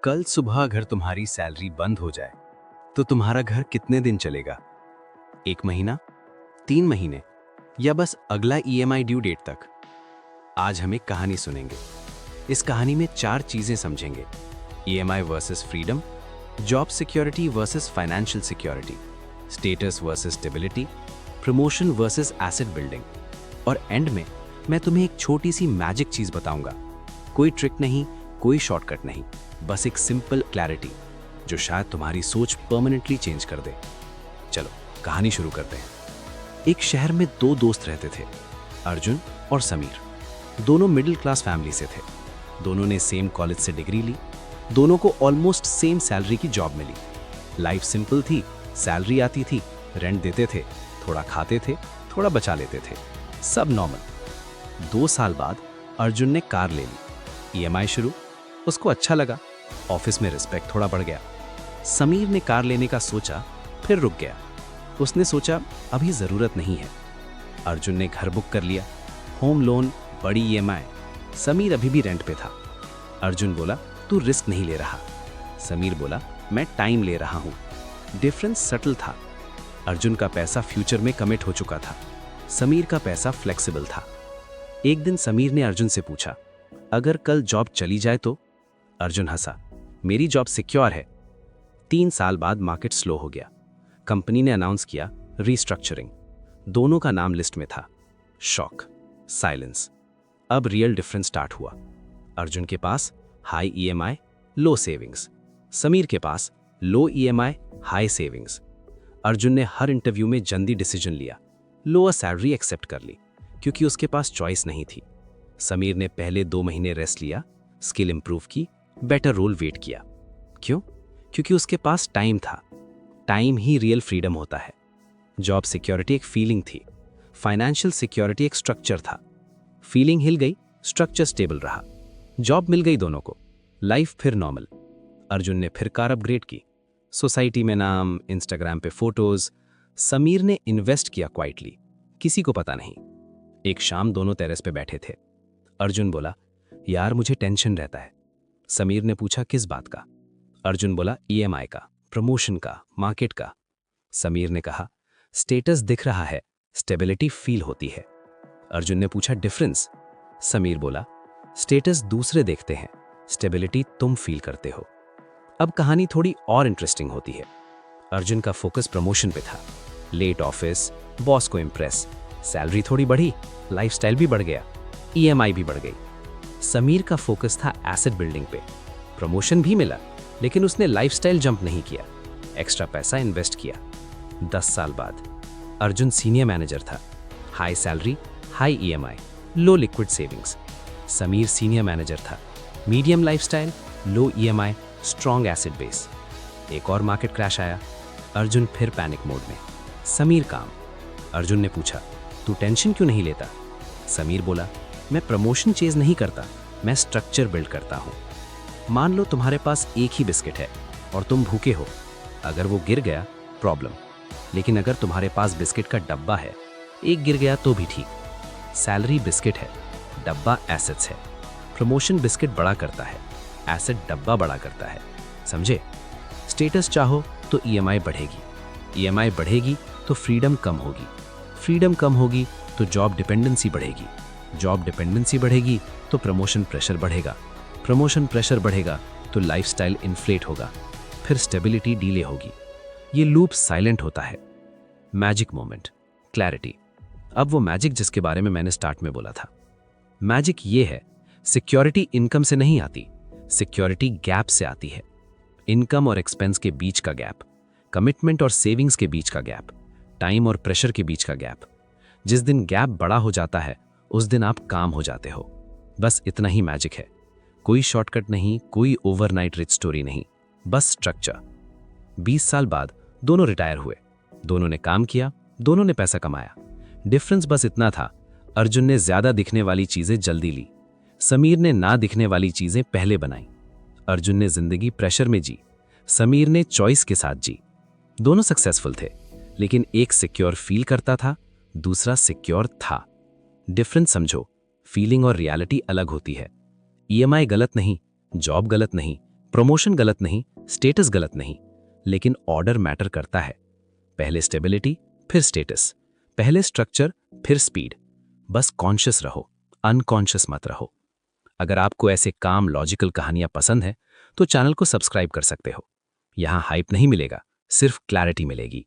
कल सुबह अगर तुम्हारी सैलरी बंद हो जाए तो तुम्हारा घर कितने दिन चलेगा? 1 महीना, 3 महीने या बस अगला ईएमआई ड्यू डेट तक? आज हम एक कहानी सुनेंगे। इस कहानी में 4 चीजें समझेंगे। EMI versus freedom, job security versus financial security, status versus stability, promotion versus asset building और एंड में मैं तुम्हें एक छोटी सी मैजिक चीज बताऊंगा। कोई ट्रिक नहीं, कोई शॉर्टकट नहीं, बस एक सिंपल क्लैरिटी जो शायद तुम्हारी सोच परमानेंटली चेंज कर दे। चलो कहानी शुरू करते हैं। एक शहर में 2 दोस्त रहते थे, अर्जुन और समीर। दोनों मिडिल क्लास फैमिली से थे। दोनों ने सेम कॉलेज से डिग्री ली। दोनों को ऑलमोस्ट सेम सैलरी की जॉब मिली। लाइफ सिंपल थी, सैलरी आती थी, रेंट देते थे, थोड़ा खाते थे, थोड़ा बचा लेते थे, सब नॉर्मल। 2 साल बाद अर्जुन ने कार ले ली। ईएमआई शुरू, उसको अच्छा लगा। ऑफिस में रिस्पेक्ट थोड़ा बढ़ गया। समीर ने कार लेने का सोचा, फिर रुक गया। उसने सोचा अभी जरूरत नहीं है। अर्जुन ने घर बुक कर लिया, होम लोन, बड़ी ईएमआई। समीर अभी भी रेंट पे था। अर्जुन बोला तू रिस्क नहीं ले रहा। समीर बोला मैं टाइम ले रहा हूं। डिफरेंस सटल था। अर्जुन का पैसा फ्यूचर में कमिट हो चुका था, समीर का पैसा फ्लेक्सिबल था। एक दिन समीर ने अर्जुन से पूछा, अगर कल जॉब चली जाए तो? अर्जुन हंसा, मेरी जॉब सिक्योर है। 3 साल बाद मार्केट स्लो हो गया। कंपनी ने अनाउंस किया रीस्ट्रक्चरिंग। दोनों का नाम लिस्ट में था। Shock, silence. अब रियल डिफरेंस स्टार्ट हुआ। अर्जुन के पास हाई ईएमआई, लो सेविंग्स। समीर के पास लो ईएमआई, हाई सेविंग्स। अर्जुन ने हर इंटरव्यू में जल्दी डिसीजन लिया, लोअर सैलरी एक्सेप्ट कर ली क्योंकि उसके पास चॉइस नहीं थी। समीर ने पहले 2 महीने रेस्ट लिया, स्किल इंप्रूव की, बेटर रोल वेट किया। क्यों? क्योंकि उसके पास टाइम था। टाइम ही रियल फ्रीडम होता है। जॉब सिक्योरिटी एक फीलिंग थी, फाइनेंशियल सिक्योरिटी एक स्ट्रक्चर था। फीलिंग हिल गई, स्ट्रक्चर स्टेबल रहा। जॉब मिल गई दोनों को, लाइफ फिर नॉर्मल। अर्जुन ने फिर कार अपग्रेड की, सोसाइटी में नाम, इंस्टाग्राम पे फोटोज। समीर ने इन्वेस्ट किया क्वाइटली, किसी को पता नहीं। एक शाम दोनों टेरेस पे बैठे थे। अर्जुन बोला यार मुझे टेंशन रहता है। समीर ने पूछा किस बात का? अर्जुन बोला ईएमआई का, प्रमोशन का, मार्केट का। समीर ने कहा स्टेटस दिख रहा है, स्टेबिलिटी फील होती है। अर्जुन ने पूछा डिफरेंस? समीर बोला स्टेटस दूसरे देखते हैं, स्टेबिलिटी तुम फील करते हो। अब कहानी थोड़ी और इंटरेस्टिंग होती है। अर्जुन का फोकस प्रमोशन पे था। लेट ऑफिस, बॉस को इम्प्रेस, सैलरी थोड़ी बढ़ी, लाइफस्टाइल भी बढ़ गया, ईएमआई भी बढ़ गई। समीर का फोकस था एसेट बिल्डिंग पे। प्रमोशन भी मिला, लेकिन उसने लाइफस्टाइल जंप नहीं किया, एक्स्ट्रा पैसा इन्वेस्ट किया। 10 साल बाद अर्जुन सीनियर मैनेजर था। High salary, high EMI, low liquid savings. Sameer senior manager था। Medium lifestyle, low EMI, strong asset base. एक और मार्केट क्रैश आया। अर्जुन फिर पैनिक मोड में, समीर काम। अर्जुन ने पूछा तू टेंशन क्यों नहीं लेता? समीर बोला मैं प्रमोशन चेज नहीं करता, मैं स्ट्रक्चर बिल्ड करता हूं। मान लो तुम्हारे पास एक ही बिस्किट है और तुम भूखे हो। अगर वो गिर गया प्रॉब्लम, लेकिन अगर तुम्हारे पास बिस्किट का डब्बा है, एक गिर गया तो भी ठीक। सैलरी बिस्किट है, डब्बा एसेट्स है। प्रमोशन बिस्किट बड़ा करता है, एसेट डब्बा बड़ा करता है। समझे? स्टेटस चाहो तो ईएमआई बढ़ेगी, ईएमआई बढ़ेगी तो फ्रीडम कम होगी, फ्रीडम कम होगी तो जॉब डिपेंडेंसी बढ़ेगी, जॉब डिपेंडेंसी बढ़ेगी तो प्रमोशन प्रेशर बढ़ेगा, प्रमोशन प्रेशर बढ़ेगा तो लाइफस्टाइल इन्फ्लेट होगा, फिर स्टेबिलिटी डिले होगी। ये लूप साइलेंट होता है। Magic moment, clarity. अब वो मैजिक जिसके बारे में मैंने स्टार्ट में बोला था। मैजिक ये है, सिक्योरिटी इनकम से नहीं आती, सिक्योरिटी गैप से आती है। इनकम और एक्सपेंस के बीच का गैप, कमिटमेंट और सेविंग्स के बीच का गैप, टाइम और प्रेशर के बीच का गैप। जिस दिन गैप बड़ा हो जाता है उस दिन आप काम हो जाते हो। बस इतना ही मैजिक है। कोई शॉर्टकट नहीं, कोई ओवरनाइट रिच स्टोरी नहीं, बस स्ट्रक्चर। 20 साल बाद दोनों रिटायर हुए। दोनों ने काम किया, दोनों ने पैसा कमाया। डिफरेंस बस इतना था, अर्जुन ने ज्यादा दिखने वाली चीजें जल्दी ली, समीर ने ना दिखने वाली चीजें पहले बनाई। अर्जुन ने जिंदगी प्रेशर में जी, समीर ने चॉइस के साथ जी। दोनों सक्सेसफुल थे, लेकिन एक सिक्योर फील करता था, दूसरा सिक्योर था। डिफरेंस समझो, फीलिंग और रियलिटी अलग होती है। ईएमआई गलत नहीं, जॉब गलत नहीं, प्रमोशन गलत नहीं, स्टेटस गलत नहीं, लेकिन ऑर्डर मैटर करता है। पहले स्टेबिलिटी, फिर स्टेटस, पहले स्ट्रक्चर, फिर स्पीड। बस कॉन्शियस रहो, अनकॉन्शियस मत रहो। अगर आपको ऐसे काम लॉजिकल कहानियां पसंद है तो चैनल को सब्सक्राइब कर सकते हो। यहाँ हाइप नहीं मिलेगा, सिर्फ क्लैरिटी मिलेगी।